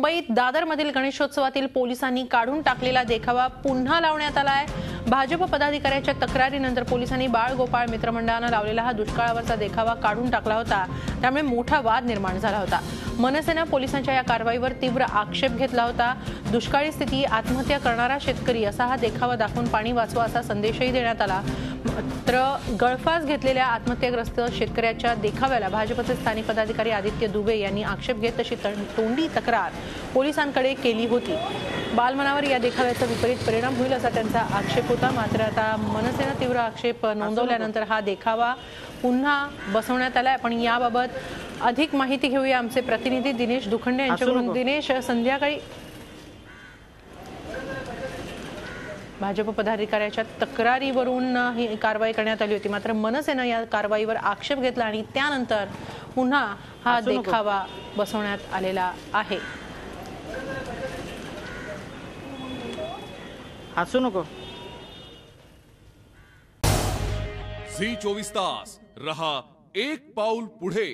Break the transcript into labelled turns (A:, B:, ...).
A: मुंबईत दादरमधील गणेशोत्सवातील पोलिसांनी काढून टाकलेला देखावा पुन्हा लावण्यात आलाय। भाजप पदाधिकाऱ्याच्या तक्रारीनंतर पोलिसांनी बाळगोपाळ मित्रमंडळानं लावलेला हा दुष्काळावरचा देखावा काढून टाकला होता। त्यामुळे मोठा वाद निर्माण झाला होता। मनसेनं पोलिसांच्या या कारवाईवर तीव्र आक्षेप घेतला होता। दुष्काळी स्थिती, आत्महत्या करणारा शेतकरी असा हा देखावा दाखवून पाणी वाचवा असा संदेशही देण्यात आला। मात्र गळफास घेतलेल्या आत्महत्याग्रस्त शेतकऱ्याच्या देखाव्याला भाजपचे स्थानिक पदाधिकारी आदित्य दुबे यांनी आक्षेप घेत तशी तोंडी तक्रार पोलिसांकडे केली होती। बालमनावर या देखाव्याचा विपरीत परिणाम होईल असा त्यांचा आक्षेप होता। मात्र आता मनसेनं तीव्र आक्षेप नोंदवल्यानंतर हा देखावा पुन्हा बसवण्यात आलाय। पण याबाबत अधिक माहिती घेऊया आमचे प्रतिनिधी दिनेश दुखंडे यांच्याकडून। दिनेश, संध्याकाळी भाजप पदाधिकाऱ्याच्या तक्रारीवरून ही कारवाई करण्यात आली होती। मात्र मनसेनं या कारवाईवर आक्षेप घेतला आणि त्यानंतर पुन्हा हा देखावा बसवण्यात आलेला आहे।
B: हसू नको।
C: झी 24 तास रहा एक पाऊल पुढे।